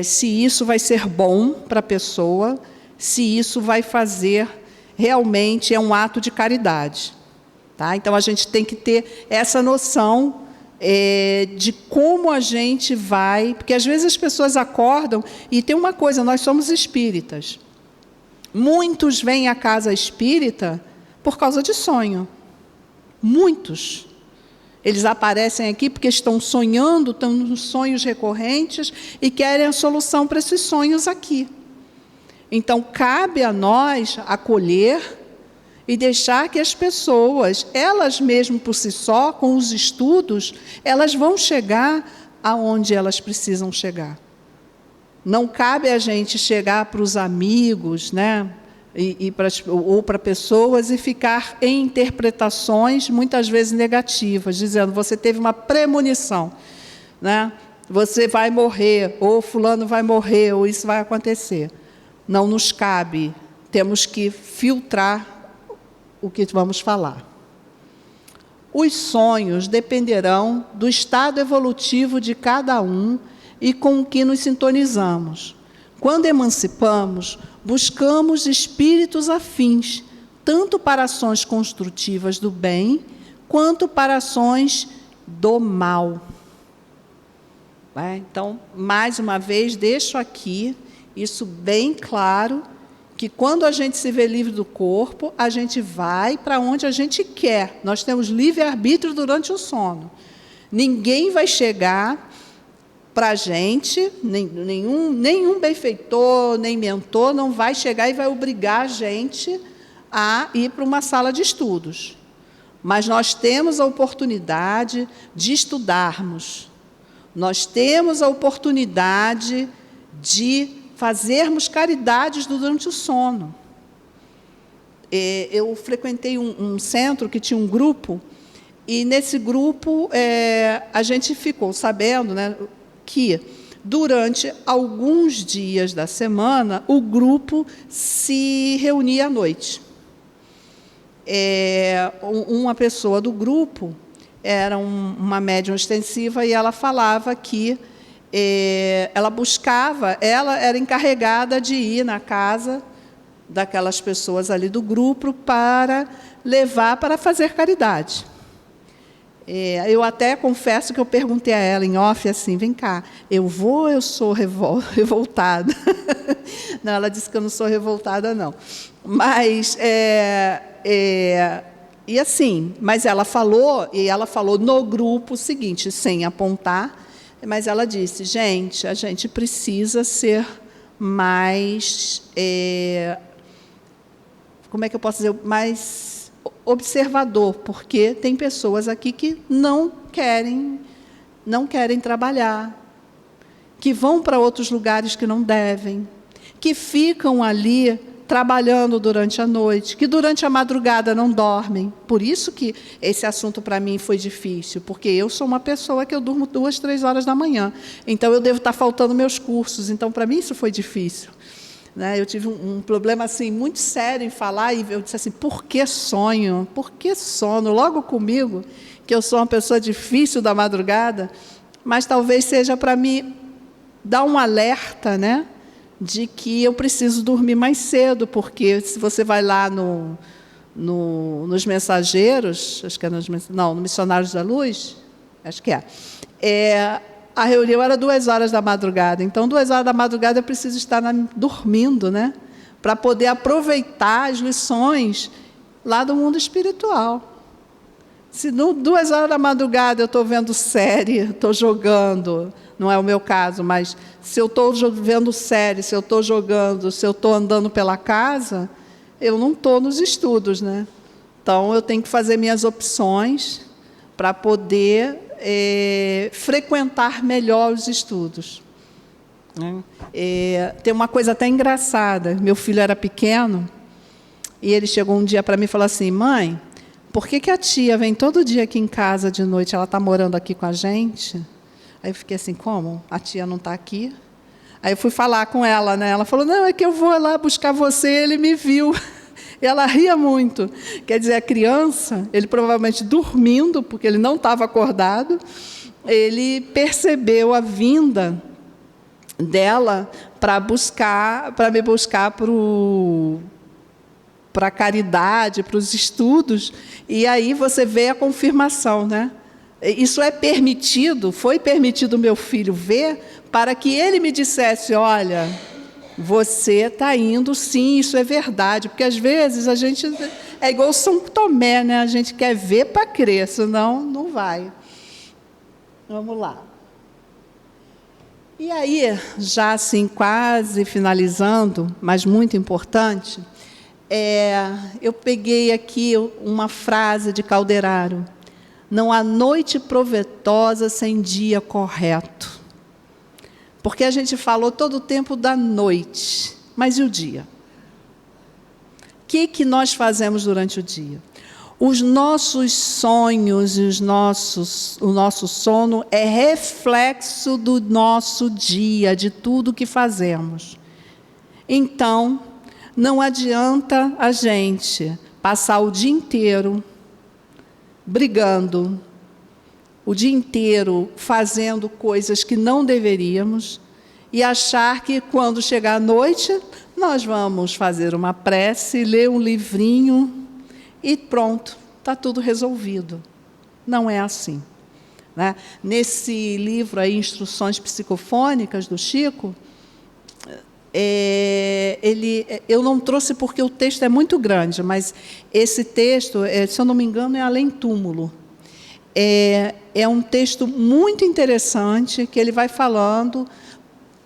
B: Se isso vai ser bom para a pessoa, se isso vai fazer realmente um ato de caridade. Tá? Então, a gente tem que ter essa noção de como a gente vai... Porque, às vezes, as pessoas acordam... E tem uma coisa, nós somos espíritas. Muitos vêm à casa espírita por causa de sonho. Muitos. Eles aparecem aqui porque estão sonhando, estão nos sonhos recorrentes e querem a solução para esses sonhos aqui. Então, cabe a nós acolher e deixar que as pessoas, elas mesmas por si só, com os estudos, elas vão chegar aonde elas precisam chegar. Não cabe a gente chegar para os amigos, né? Ou para pessoas e ficar em interpretações muitas vezes negativas, dizendo, você teve uma premonição, né? Você vai morrer, ou fulano vai morrer, ou isso vai acontecer. Não nos cabe, temos que filtrar o que vamos falar. Os sonhos dependerão do estado evolutivo de cada um e com o que nos sintonizamos. Quando emancipamos, buscamos espíritos afins, tanto para ações construtivas do bem, quanto para ações do mal. Então, mais uma vez, deixo aqui isso bem claro, que quando a gente se vê livre do corpo, a gente vai para onde a gente quer. Nós temos livre-arbítrio durante o sono. Ninguém vai chegar para a gente, nenhum benfeitor, nem mentor, não vai chegar e vai obrigar a gente a ir para uma sala de estudos. Mas nós temos a oportunidade de estudarmos. Nós temos a oportunidade de fazermos caridades durante o sono. Eu frequentei um centro que tinha um grupo, e nesse grupo a gente ficou sabendo, né, que durante alguns dias da semana o grupo se reunia à noite. Uma pessoa do grupo era uma médium extensiva e ela falava que ela buscava, ela era encarregada de ir na casa daquelas pessoas ali do grupo para levar para fazer caridade. Eu até confesso que eu perguntei a ela em off assim, vem cá, eu sou revoltada. Não, ela disse que eu não sou revoltada, não. Mas, e assim, mas ela falou no grupo o seguinte, sem apontar, mas ela disse, gente, a gente precisa ser mais, como é que eu posso dizer, mais observador, porque tem pessoas aqui que não querem trabalhar, que vão para outros lugares que não devem, que ficam ali trabalhando durante a noite, que durante a madrugada não dormem. Por isso que esse assunto para mim foi difícil, porque eu sou uma pessoa que eu durmo 2, 3 horas da manhã, então eu devo estar faltando meus cursos, então para mim isso foi difícil. Eu tive um problema assim, muito sério em falar, e eu disse assim, por que sonho? Por que sono? Logo comigo, que eu sou uma pessoa difícil da madrugada, mas talvez seja para mim dar um alerta, né, de que eu preciso dormir mais cedo, porque se você vai lá nos Mensageiros, acho que é no Missionários da Luz, acho que a reunião era 2 horas da madrugada. Então, 2 horas da madrugada eu preciso estar dormindo, né? Para poder aproveitar as lições lá do mundo espiritual. Se 2 horas da madrugada eu estou vendo série, estou jogando, não é o meu caso, mas se eu estou vendo série, se eu estou jogando, se eu estou andando pela casa, eu não estou nos estudos, né? Então, eu tenho que fazer minhas opções para poder frequentar melhor os estudos. Tem uma coisa até engraçada. Meu filho era pequeno e ele chegou um dia para mim e falou assim, mãe, por que a tia vem todo dia aqui em casa de noite? Ela está morando aqui com a gente? Aí eu fiquei assim, como? A tia não está aqui? Aí eu fui falar com ela, né? Ela falou, não, é que eu vou lá buscar você, ele me viu. Ela ria muito. Quer dizer, a criança, ele provavelmente dormindo, porque ele não estava acordado, ele percebeu a vinda dela para me buscar para a caridade, para os estudos, e aí você vê a confirmação, né? Isso é permitido, foi permitido o meu filho ver, para que ele me dissesse, olha, você está indo, sim, isso é verdade, porque às vezes a gente é igual São Tomé, né? A gente quer ver para crer, senão não vai. Vamos lá. E aí, já assim, quase finalizando, mas muito importante, eu peguei aqui uma frase de Calderaro: não há noite proveitosa sem dia correto. Porque a gente falou todo o tempo da noite, mas e o dia? O que nós fazemos durante o dia? Os nossos sonhos e o nosso sono é reflexo do nosso dia, de tudo que fazemos. Então, não adianta a gente passar o dia inteiro brigando, o dia inteiro fazendo coisas que não deveríamos e achar que, quando chegar a noite, nós vamos fazer uma prece, ler um livrinho e pronto, está tudo resolvido. Não é assim, né? Nesse livro aí, Instruções Psicofônicas, do Chico, eu não trouxe porque o texto é muito grande, mas esse texto, se eu não me engano, é Além Túmulo. É um texto muito interessante, que ele vai falando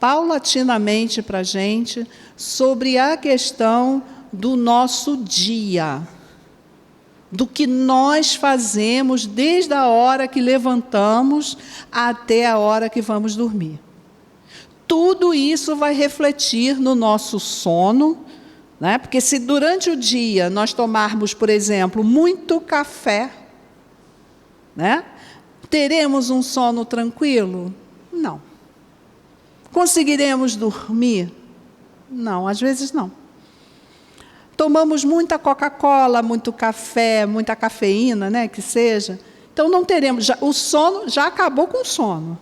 B: paulatinamente para a gente sobre a questão do nosso dia, do que nós fazemos desde a hora que levantamos até a hora que vamos dormir. Tudo isso vai refletir no nosso sono, né? Porque se durante o dia nós tomarmos, por exemplo, muito café, né? Teremos um sono tranquilo? Não. Conseguiremos dormir? Não, às vezes não. Tomamos muita Coca-Cola, muito café, muita cafeína, né, que seja. Então não teremos, o sono já acabou com o sono,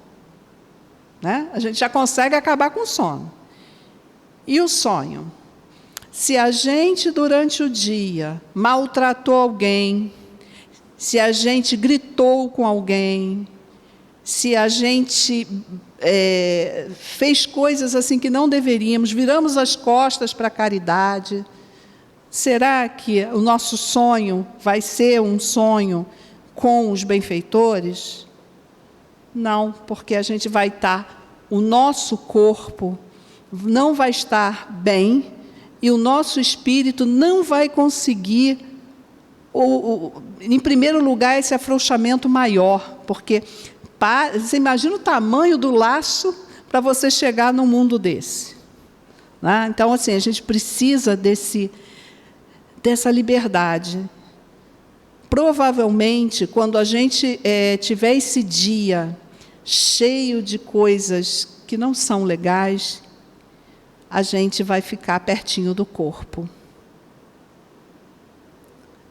B: né? A gente já consegue acabar com o sono. E o sonho? Se a gente durante o dia maltratou alguém, se a gente gritou com alguém, se a gente fez coisas assim que não deveríamos, viramos as costas para a caridade, será que o nosso sonho vai ser um sonho com os benfeitores? Não, porque a gente vai estar, o nosso corpo não vai estar bem e o nosso espírito não vai conseguir, em primeiro lugar, esse afrouxamento maior, porque você imagina o tamanho do laço para você chegar num mundo desse, né? Então, assim, a gente precisa dessa liberdade. Provavelmente, quando a gente tiver esse dia cheio de coisas que não são legais, a gente vai ficar pertinho do corpo,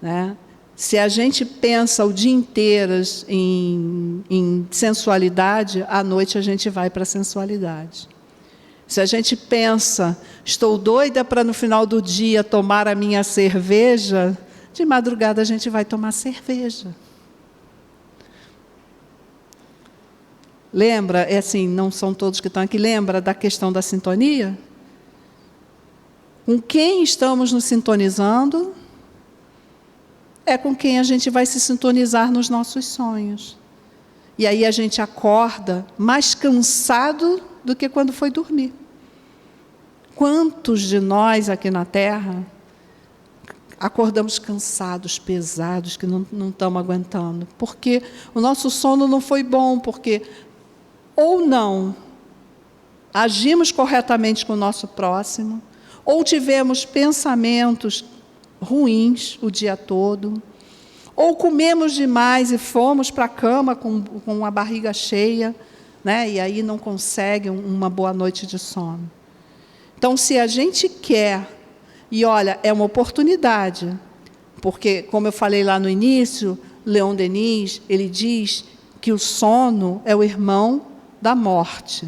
B: né? Se a gente pensa o dia inteiro em sensualidade, à noite a gente vai para a sensualidade. Se a gente pensa, estou doida para no final do dia tomar a minha cerveja, de madrugada a gente vai tomar cerveja. Lembra, assim, não são todos que estão aqui, lembra da questão da sintonia? Com quem estamos nos sintonizando é com quem a gente vai se sintonizar nos nossos sonhos. E aí a gente acorda mais cansado do que quando foi dormir. Quantos de nós aqui na Terra acordamos cansados, pesados, que não estamos aguentando? Porque o nosso sono não foi bom, porque ou não agimos corretamente com o nosso próximo, ou tivemos pensamentos ruins o dia todo, ou comemos demais e fomos para a cama com a barriga cheia, né? E aí não consegue uma boa noite de sono. Então, se a gente quer E olha, é uma oportunidade, porque, como eu falei lá no início, Leon Denis, ele diz que o sono é o irmão da morte.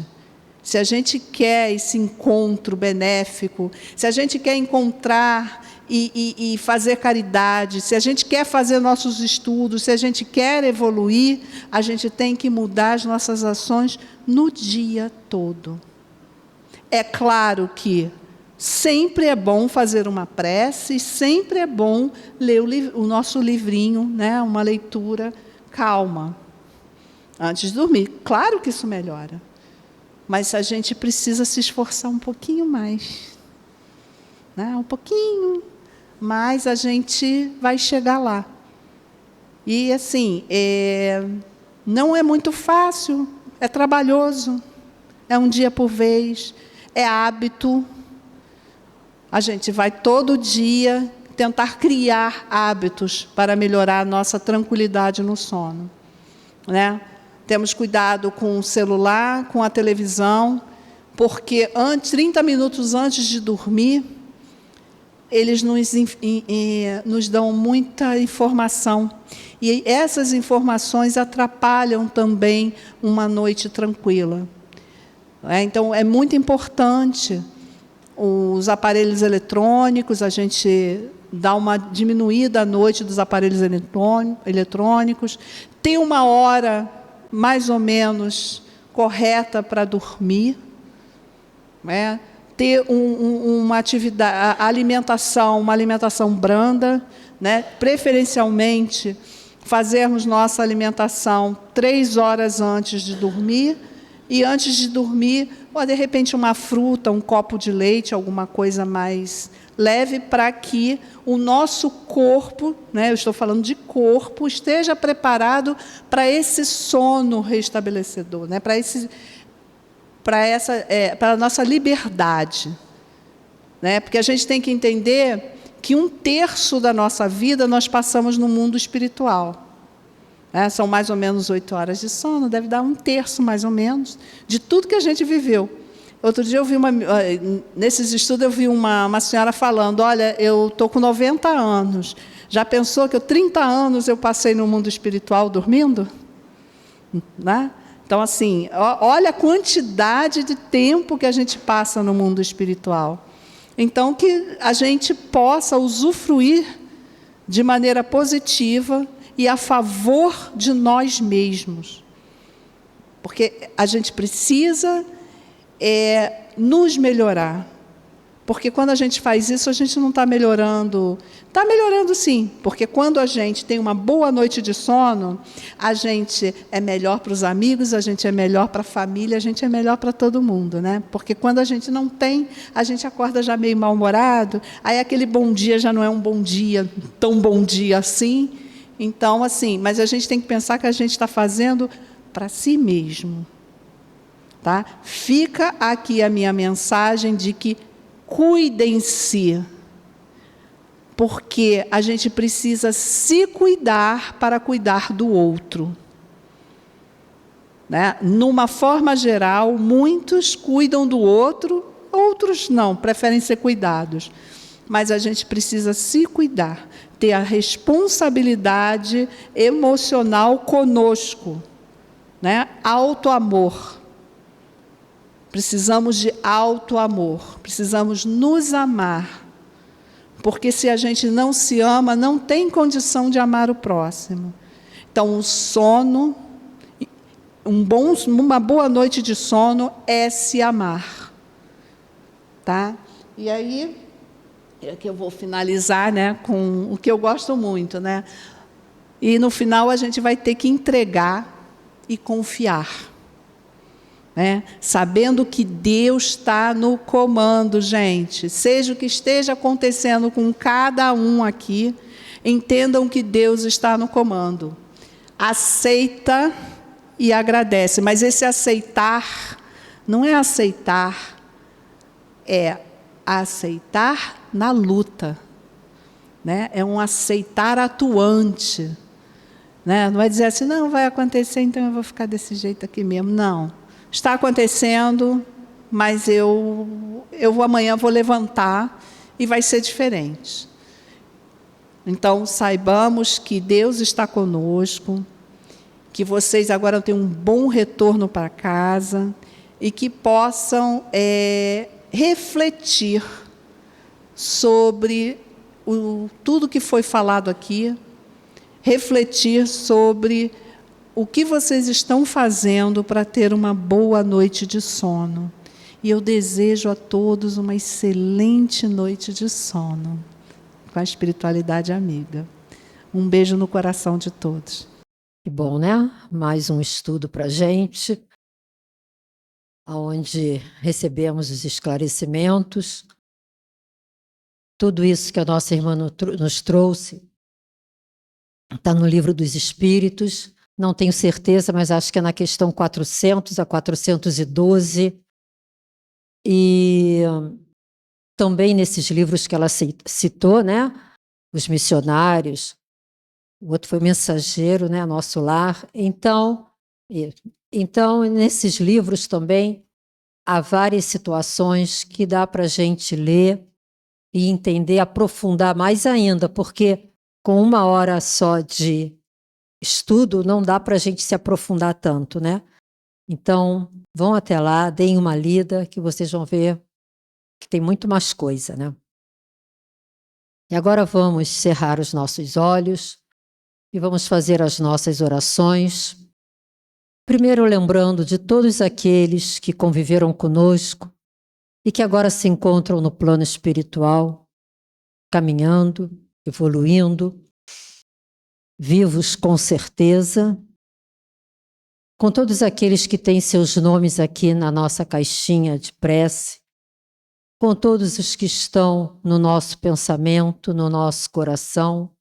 B: Se a gente quer esse encontro benéfico, se a gente quer encontrar e fazer caridade, se a gente quer fazer nossos estudos, se a gente quer evoluir, a gente tem que mudar as nossas ações no dia todo. É claro que sempre é bom fazer uma prece, sempre é bom ler o nosso livrinho, né? Uma leitura calma, antes de dormir. Claro que isso melhora. Mas a gente precisa se esforçar um pouquinho mais. Né? Um pouquinho, mas a gente vai chegar lá. E, assim, não é muito fácil, é trabalhoso, é um dia por vez, é hábito. A gente vai todo dia tentar criar hábitos para melhorar a nossa tranquilidade no sono. Né? Temos cuidado com o celular, com a televisão, porque 30 minutos antes de dormir, eles nos dão muita informação. E essas informações atrapalham também uma noite tranquila. Então, é muito importante os aparelhos eletrônicos, a gente dá uma diminuída à noite dos aparelhos eletrônicos, ter uma hora mais ou menos correta para dormir, né? Ter uma atividade, uma alimentação branda, né? Preferencialmente fazermos nossa alimentação 3 horas antes de dormir, e antes de dormir, ou de repente uma fruta, um copo de leite, alguma coisa mais leve, para que o nosso corpo, né, eu estou falando de corpo, esteja preparado para esse sono restabelecedor, né, para a nossa liberdade. Né, porque a gente tem que entender que 1/3 da nossa vida nós passamos no mundo espiritual. São mais ou menos 8 horas de sono, deve dar 1/3, mais ou menos, de tudo que a gente viveu. Outro dia, nesses estudos, eu vi uma senhora falando, olha, eu estou com 90 anos, já pensou que 30 anos eu passei no mundo espiritual dormindo? Né? Então, assim, olha a quantidade de tempo que a gente passa no mundo espiritual. Então, que a gente possa usufruir de maneira positiva e a favor de nós mesmos. Porque a gente precisa nos melhorar. Porque quando a gente faz isso, a gente não está melhorando. Está melhorando, sim, porque quando a gente tem uma boa noite de sono, a gente é melhor para os amigos, a gente é melhor para a família, a gente é melhor para todo mundo. Né? Porque quando a gente não tem, a gente acorda já meio mal-humorado, aí aquele bom dia já não é um bom dia, tão bom dia assim. Então, assim, mas a gente tem que pensar que a gente está fazendo para si mesmo. Tá? Fica aqui a minha mensagem de que cuidem-se, porque a gente precisa se cuidar para cuidar do outro. Né? Numa forma geral, muitos cuidam do outro, outros não, preferem ser cuidados. Mas a gente precisa se cuidar, ter a responsabilidade emocional conosco, né? Autoamor. Precisamos de autoamor, precisamos nos amar, porque se a gente não se ama, não tem condição de amar o próximo. Então, o sono, uma boa noite de sono é se amar. Tá? E aí, é que eu vou finalizar, né, com o que eu gosto muito. Né? E, no final, a gente vai ter que entregar e confiar. Né? Sabendo que Deus está no comando, gente. Seja o que esteja acontecendo com cada um aqui, entendam que Deus está no comando. Aceita e agradece. Mas esse aceitar não é aceitar, é aceitar na luta. Né? É um aceitar atuante. Né? Não é dizer assim, não, vai acontecer, então eu vou ficar desse jeito aqui mesmo. Não. Está acontecendo, mas eu amanhã vou levantar e vai ser diferente. Então, saibamos que Deus está conosco, que vocês agora tenham um bom retorno para casa e que possam refletir sobre tudo que foi falado aqui, refletir sobre o que vocês estão fazendo para ter uma boa noite de sono. E eu desejo a todos uma excelente noite de sono, com a espiritualidade amiga. Um beijo no coração de todos.
A: Que bom, né? Mais um estudo para a gente, onde recebemos os esclarecimentos. Tudo isso que a nossa irmã nos trouxe está no Livro dos Espíritos. Não tenho certeza, mas acho que é na questão 400 a 412. E também nesses livros que ela citou, né? Os missionários, o outro foi Mensageiro, né? Nosso Lar. Então, nesses livros também há várias situações que dá para a gente ler e entender, aprofundar mais ainda, porque com 1 hora só de estudo não dá para a gente se aprofundar tanto, né? Então, vão até lá, deem uma lida, que vocês vão ver que tem muito mais coisa, né? E agora vamos cerrar os nossos olhos e vamos fazer as nossas orações. Primeiro, lembrando de todos aqueles que conviveram conosco e que agora se encontram no plano espiritual, caminhando, evoluindo, vivos com certeza, com todos aqueles que têm seus nomes aqui na nossa caixinha de prece, com todos os que estão no nosso pensamento, no nosso coração,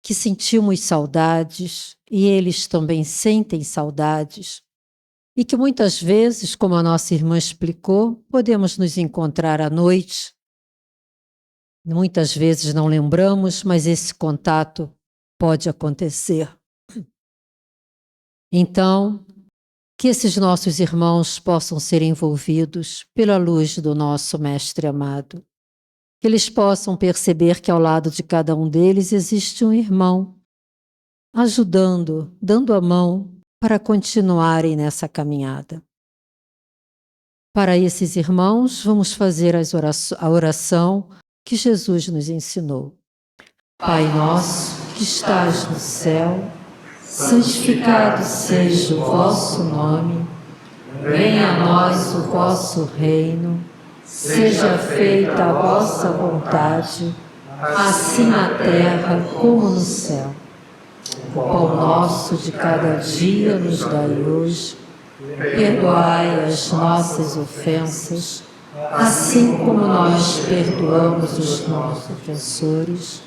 A: que sentimos saudades e eles também sentem saudades, e que muitas vezes, como a nossa irmã explicou, podemos nos encontrar à noite. Muitas vezes não lembramos, mas esse contato pode acontecer. Então, que esses nossos irmãos possam ser envolvidos pela luz do nosso Mestre amado. Que eles possam perceber que ao lado de cada um deles existe um irmão, ajudando, dando a mão para continuarem nessa caminhada. Para esses irmãos, vamos fazer a oração que Jesus nos ensinou. Pai nosso, que estás no céu, santificado seja o vosso nome, venha a nós o vosso reino, seja feita a vossa vontade, assim na terra como no céu. O pão nosso de cada dia nos dai hoje, perdoai as nossas ofensas, assim como nós perdoamos os nossos ofensores,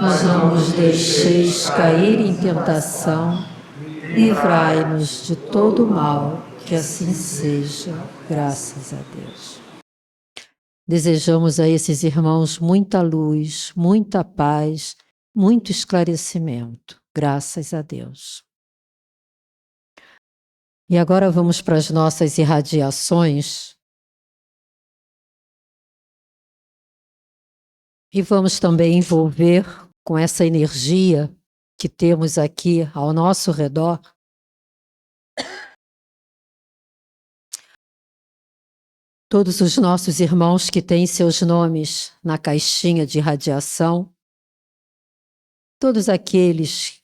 A: mas não nos deixeis cair em tentação, livrai-nos de todo mal, que assim seja, graças a Deus. Desejamos a esses irmãos muita luz, muita paz, muito esclarecimento, graças a Deus. E agora vamos para as nossas irradiações. E vamos também envolver com essa energia que temos aqui ao nosso redor todos os nossos irmãos que têm seus nomes na caixinha de radiação, todos aqueles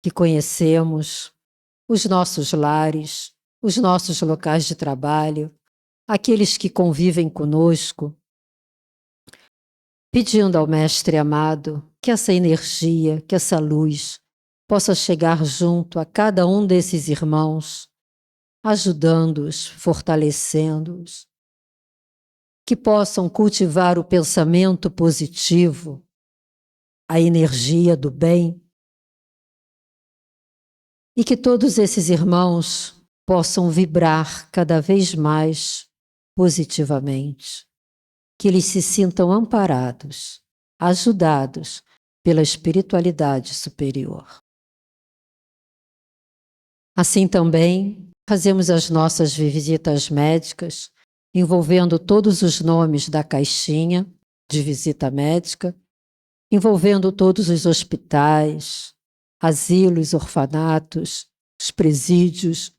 A: que conhecemos, os nossos lares, os nossos locais de trabalho, aqueles que convivem conosco, pedindo ao Mestre amado que essa energia, que essa luz possa chegar junto a cada um desses irmãos, ajudando-os, fortalecendo-os, que possam cultivar o pensamento positivo, a energia do bem, e que todos esses irmãos possam vibrar cada vez mais positivamente, que eles se sintam amparados, ajudados pela espiritualidade superior. Assim também, fazemos as nossas visitas médicas, envolvendo todos os nomes da caixinha de visita médica, envolvendo todos os hospitais, asilos, orfanatos, os presídios,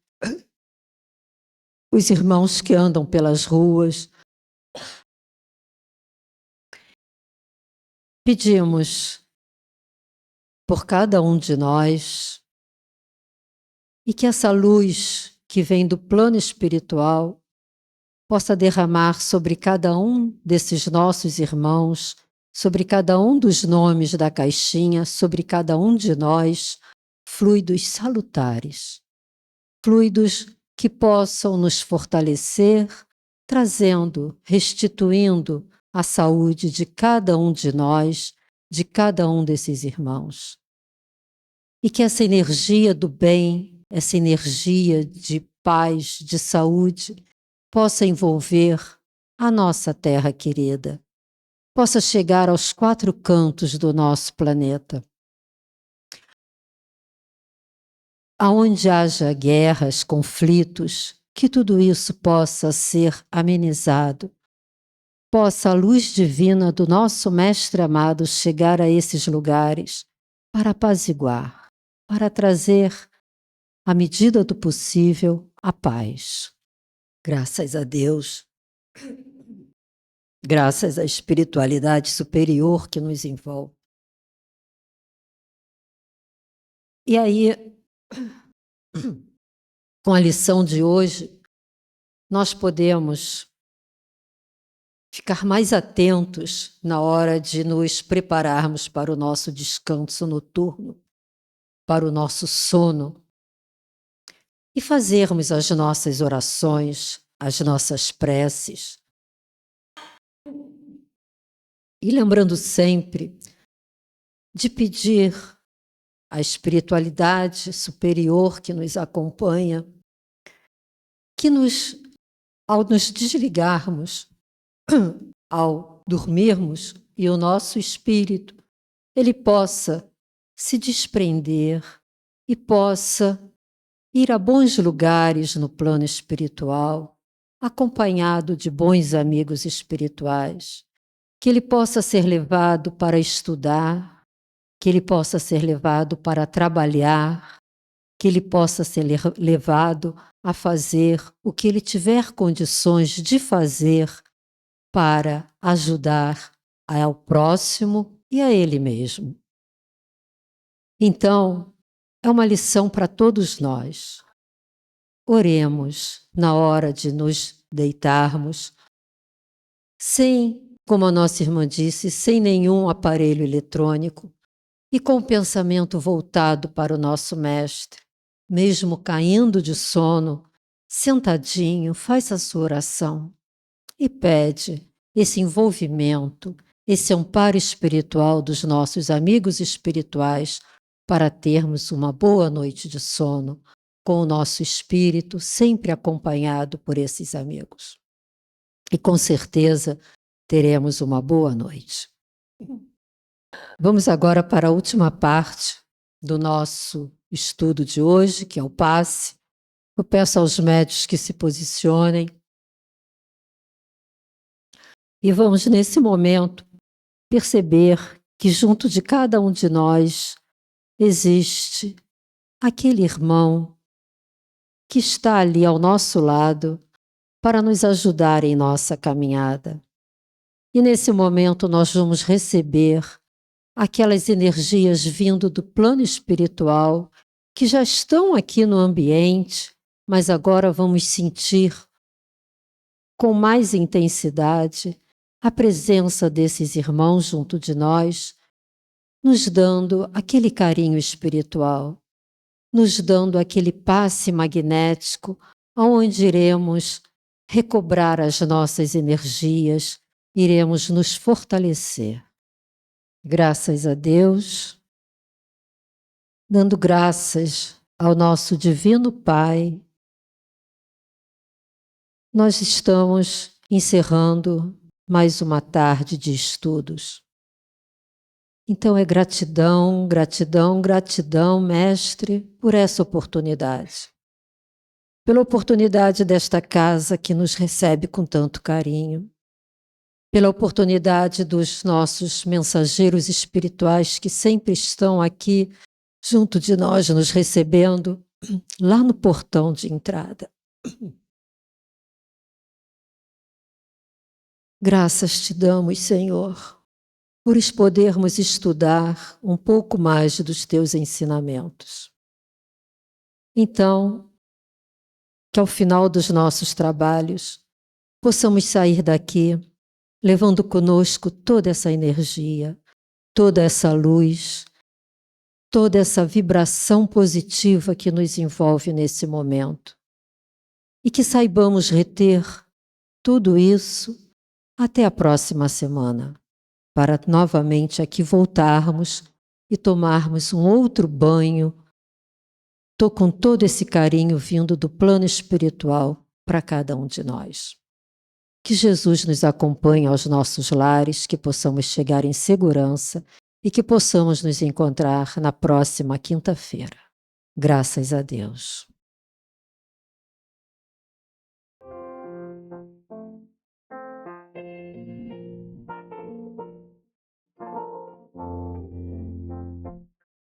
A: os irmãos que andam pelas ruas. Pedimos por cada um de nós e que essa luz que vem do plano espiritual possa derramar sobre cada um desses nossos irmãos, sobre cada um dos nomes da caixinha, sobre cada um de nós, fluidos salutares, fluidos que possam nos fortalecer, trazendo, restituindo a saúde de cada um de nós, de cada um desses irmãos. E que essa energia do bem, essa energia de paz, de saúde, possa envolver a nossa terra querida, possa chegar aos 4 cantos do nosso planeta. Aonde haja guerras, conflitos, que tudo isso possa ser amenizado, possa a luz divina do nosso Mestre amado chegar a esses lugares para apaziguar, para trazer, à medida do possível, a paz. Graças a Deus, graças à espiritualidade superior que nos envolve. E aí, com a lição de hoje, nós podemos ficar mais atentos na hora de nos prepararmos para o nosso descanso noturno, para o nosso sono, e fazermos as nossas orações, as nossas preces. E lembrando sempre de pedir à espiritualidade superior que nos acompanha, que ao nos desligarmos, ao dormirmos, e o nosso espírito, ele possa se desprender e possa ir a bons lugares no plano espiritual, acompanhado de bons amigos espirituais, que ele possa ser levado para estudar, que ele possa ser levado para trabalhar, que ele possa ser levado a fazer o que ele tiver condições de fazer para ajudar ao próximo e a ele mesmo. Então, é uma lição para todos nós. Oremos na hora de nos deitarmos, sem, como a nossa irmã disse, sem nenhum aparelho eletrônico e com o pensamento voltado para o nosso Mestre. Mesmo caindo de sono, sentadinho, faz a sua oração e pede esse envolvimento, esse amparo espiritual dos nossos amigos espirituais para termos uma boa noite de sono, com o nosso espírito sempre acompanhado por esses amigos. E com certeza teremos uma boa noite. Vamos agora para a última parte do nosso estudo de hoje, que é o passe. Eu peço aos médios que se posicionem. E vamos, nesse momento, perceber que junto de cada um de nós existe aquele irmão que está ali ao nosso lado para nos ajudar em nossa caminhada. E nesse momento nós vamos receber aquelas energias vindo do plano espiritual que já estão aqui no ambiente, mas agora vamos sentir com mais intensidade a presença desses irmãos junto de nós, nos dando aquele carinho espiritual, nos dando aquele passe magnético onde iremos recobrar as nossas energias, iremos nos fortalecer. Graças a Deus, dando graças ao nosso Divino Pai, nós estamos encerrando mais uma tarde de estudos. Então é gratidão, gratidão, gratidão, Mestre, por essa oportunidade. Pela oportunidade desta casa que nos recebe com tanto carinho. pela oportunidade dos nossos mensageiros espirituais que sempre estão aqui junto de nós, nos recebendo lá no portão de entrada. Graças te damos, Senhor, por podermos estudar um pouco mais dos teus ensinamentos. Então, que ao final dos nossos trabalhos, possamos sair daqui levando conosco toda essa energia, toda essa luz, toda essa vibração positiva que nos envolve nesse momento. E que saibamos reter tudo isso até a próxima semana, para novamente aqui voltarmos e tomarmos um outro banho, com todo esse carinho vindo do plano espiritual para cada um de nós. Que Jesus nos acompanhe aos nossos lares, que possamos chegar em segurança e que possamos nos encontrar na próxima quinta-feira. Graças a Deus.